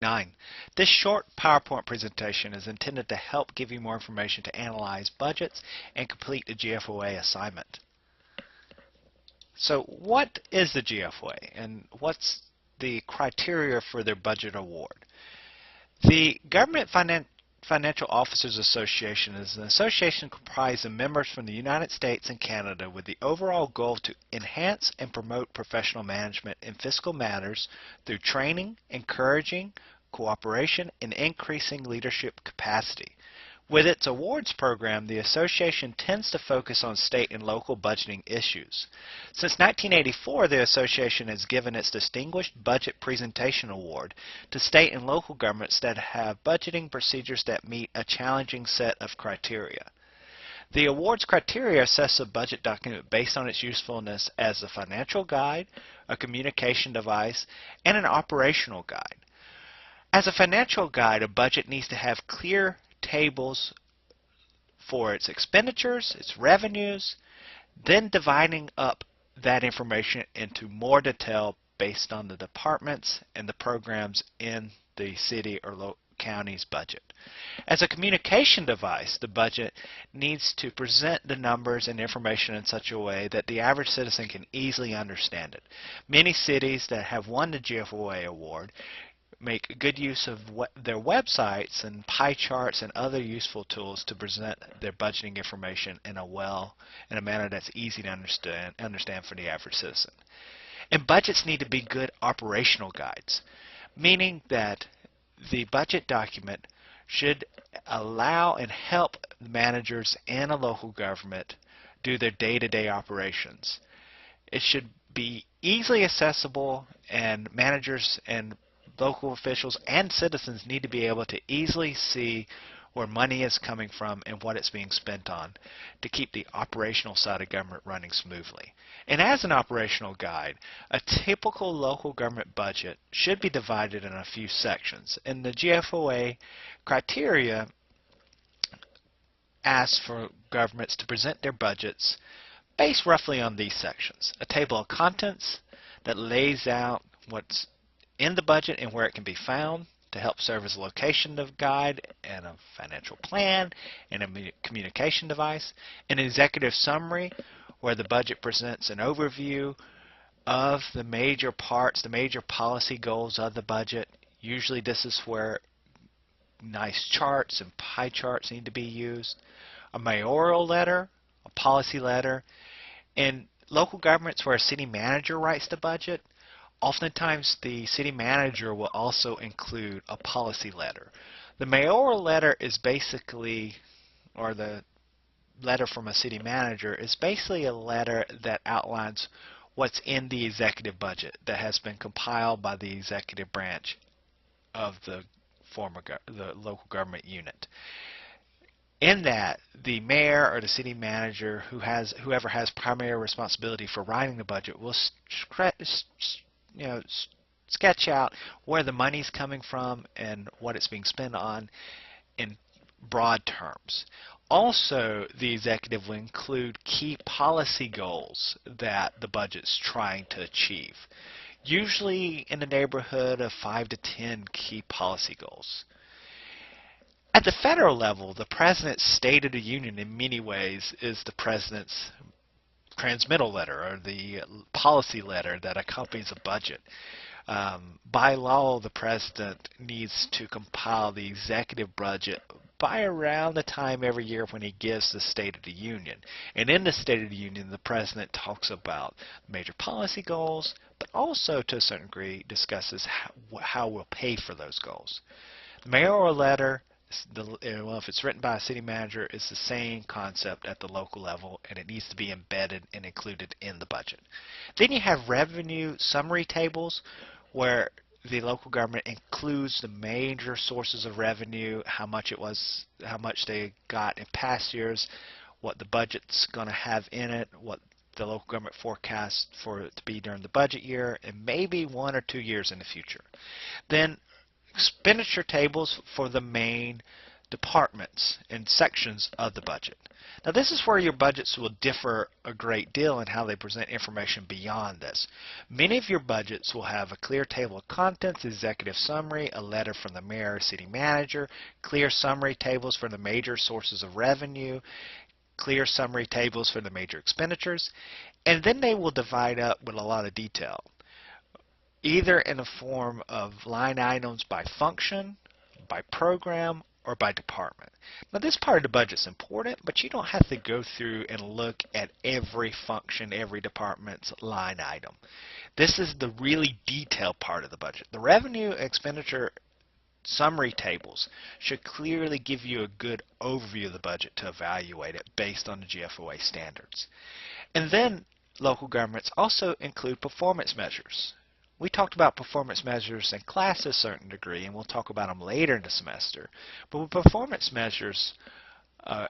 9. This short PowerPoint presentation is intended to help give you more information to analyze budgets and complete the GFOA assignment. So what is the GFOA and what's the criteria for their budget award? The Government Financial Officers Association is an association comprised of members from the United States and Canada with the overall goal to enhance and promote professional management in fiscal matters through training, encouraging cooperation, and increasing leadership capacity. With its awards program, the association tends to focus on state and local budgeting issues. Since 1984, the association has given its Distinguished Budget Presentation Award to state and local governments that have budgeting procedures that meet a challenging set of criteria. The awards criteria assess a budget document based on its usefulness as a financial guide, a communication device, and an operational guide. As a financial guide, a budget needs to have clear tables for its expenditures, its revenues, then dividing up that information into more detail based on the departments and the programs in the city or county's budget. As a communication device, the budget needs to present the numbers and information in such a way that the average citizen can easily understand it. Many cities that have won the GFOA award make good use of their websites and pie charts and other useful tools to present their budgeting information in a manner that's easy to understand for the average citizen. And budgets need to be good operational guides, meaning that the budget document should allow and help managers and a local government do their day-to-day operations. It should be easily accessible, and managers and local officials and citizens need to be able to easily see where money is coming from and what it's being spent on to keep the operational side of government running smoothly. And as an operational guide, a typical local government budget should be divided in a few sections. And the GFOA criteria asks for governments to present their budgets based roughly on these sections: a table of contents that lays out what's in the budget and where it can be found to help serve as a location guide and a financial plan and a communication device, an executive summary where the budget presents an overview of the major parts, the major policy goals of the budget. Usually this is where nice charts and pie charts need to be used. A mayoral letter, a policy letter. In local governments where a city manager writes the budget, oftentimes the city manager will also include a policy letter. The mayoral letter is basically, or the letter from a city manager is basically a letter that outlines what's in the executive budget that has been compiled by the executive branch of the local government unit. In that, the mayor or the city manager, whoever has primary responsibility for writing the budget, will sketch out where the money's coming from and what it's being spent on in broad terms. Also, the executive will include key policy goals that the budget's trying to achieve, usually in the neighborhood of 5 to 10 key policy goals. At the federal level, the President's State of the Union in many ways is the President's transmittal letter, or the policy letter that accompanies a budget. By law, the President needs to compile the executive budget by around the time every year when he gives the State of the Union. And in the State of the Union, the President talks about major policy goals, but also to a certain degree discusses how we'll pay for those goals. The mayoral letter, if it's written by a city manager, it's the same concept at the local level, and it needs to be embedded and included in the budget. Then you have revenue summary tables, where the local government includes the major sources of revenue, how much they got in past years, what the budget's going to have in it, what the local government forecasts for it to be during the budget year, and maybe 1 or 2 years in the future. Then expenditure tables for the main departments and sections of the budget. Now this is where your budgets will differ a great deal in how they present information beyond this. Many of your budgets will have a clear table of contents, executive summary, a letter from the mayor or city manager, clear summary tables for the major sources of revenue, clear summary tables for the major expenditures, and then they will divide up with a lot of detail, either in the form of line items by function, by program, or by department. Now this part of the budget is important, but you don't have to go through and look at every function, every department's line item. This is the really detailed part of the budget. The revenue expenditure summary tables should clearly give you a good overview of the budget to evaluate it based on the GFOA standards. And then local governments also include performance measures. We talked about performance measures in class to a certain degree, and we'll talk about them later in the semester. But with performance measures,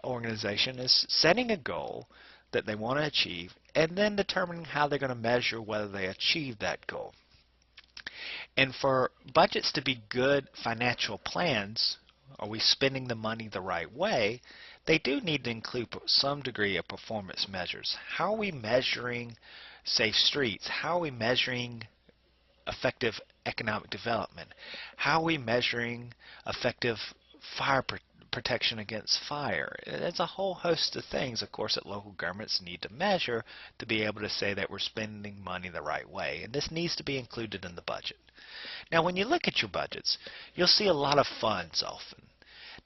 organization is setting a goal that they want to achieve and then determining how they're going to measure whether they achieve that goal. And for budgets to be good financial plans, are we spending the money the right way, they do need to include some degree of performance measures. How are we measuring safe streets? How are we measuring effective economic development? How are we measuring effective fire protection against fire? There's a whole host of things, of course, that local governments need to measure to be able to say that we're spending money the right way, and this needs to be included in the budget. Now when you look at your budgets, you'll see a lot of funds often.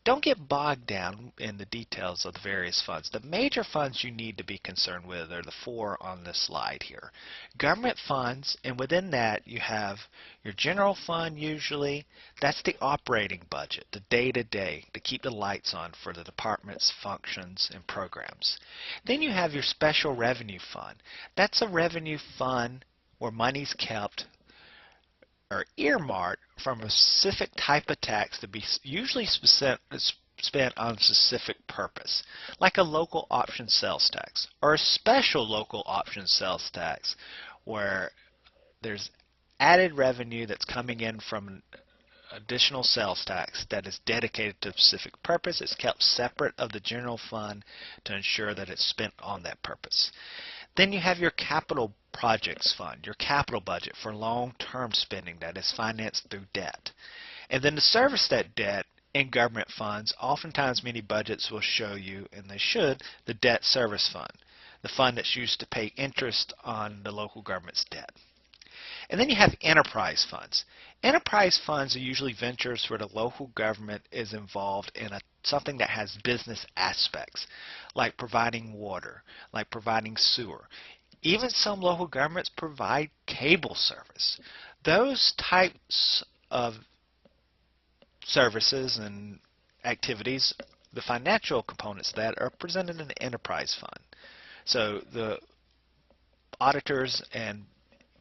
Don't get bogged down in the details of the various funds. The major funds you need to be concerned with are the four on this slide here. Government funds, and within that you have your general fund usually. That's the operating budget, the day-to-day, to keep the lights on for the department's functions and programs. Then you have your special revenue fund. That's a revenue fund where money's kept or earmarked from a specific type of tax to be usually spent on a specific purpose, like a local option sales tax or a special local option sales tax where there's added revenue that's coming in from an additional sales tax that is dedicated to a specific purpose. It's kept separate of the general fund to ensure that it's spent on that purpose. Then you have your capital projects fund, your capital budget for long-term spending that is financed through debt. And then to service that debt in government funds, oftentimes many budgets will show you, and they should, the debt service fund, the fund that's used to pay interest on the local government's debt. And then you have enterprise funds. Enterprise funds are usually ventures where the local government is involved in something that has business aspects, like providing water, like providing sewer. Even some local governments provide cable service. Those types of services and activities, the financial components of that are presented in the enterprise fund. So the auditors and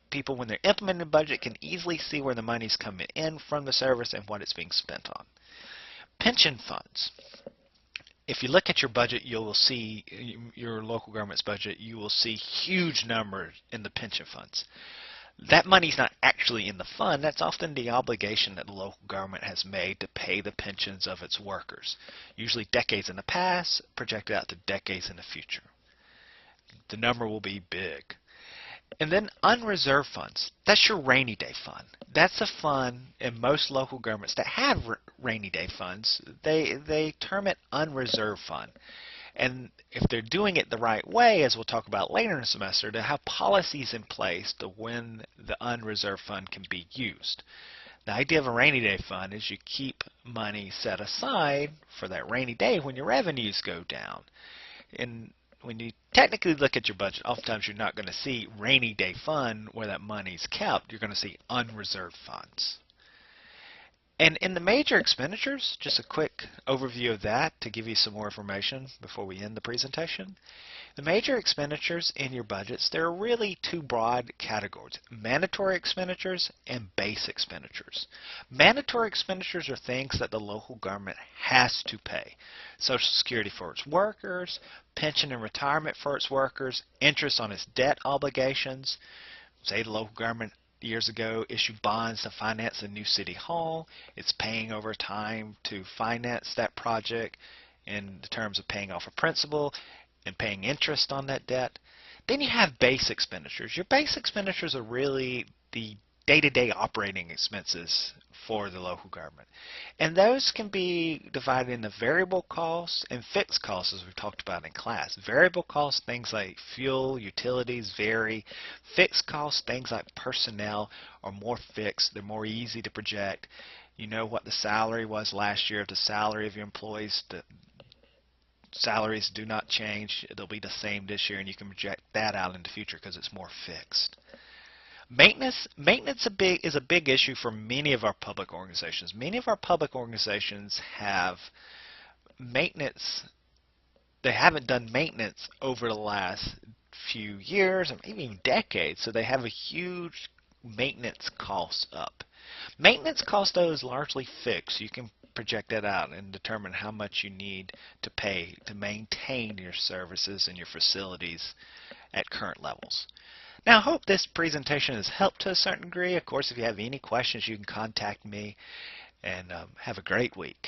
people, when they're implementing the budget, can easily see where the money's coming in from the service and what it's being spent on. Pension funds. If you look at your budget, you will see your local government's budget, you will see huge numbers in the pension funds. That money's not actually in the fund. That's often the obligation that the local government has made to pay the pensions of its workers, usually decades in the past, projected out to decades in the future. The number will be big. And then unreserved funds. That's your rainy day fund. That's a fund in most local governments that have rainy day funds. They term it unreserved fund. And if they're doing it the right way, as we'll talk about later in the semester, to have policies in place to when the unreserved fund can be used. The idea of a rainy day fund is you keep money set aside for that rainy day when your revenues go down. And when you technically look at your budget, oftentimes you're not going to see rainy day fund where that money's kept. You're going to see unreserved funds. And in the major expenditures, just a quick overview of that to give you some more information before we end the presentation. The major expenditures in your budgets, there are really two broad categories: mandatory expenditures and base expenditures. Mandatory expenditures are things that the local government has to pay. Social Security for its workers, pension and retirement for its workers, interest on its debt obligations. Say the local government years ago issued bonds to finance a new city hall. It's paying over time to finance that project in terms of paying off a principal and paying interest on that debt. Then you have base expenditures. Your base expenditures are really the day-to-day operating expenses for the local government. And those can be divided into variable costs and fixed costs, as we've talked about in class. Variable costs, things like fuel, utilities vary. Fixed costs, things like personnel, are more fixed. They're more easy to project. You know what the salary was last year, the salary of your employees. The salaries do not change. They'll be the same this year, and you can project that out into the future because it's more fixed. Maintenance is a big issue for many of our public organizations. Many of our public organizations have maintenance. They haven't done maintenance over the last few years, or maybe even decades, so they have a huge maintenance cost up. Maintenance cost, though, is largely fixed. You can project that out and determine how much you need to pay to maintain your services and your facilities at current levels. Now, I hope this presentation has helped to a certain degree. Of course, if you have any questions, you can contact me, and have a great week.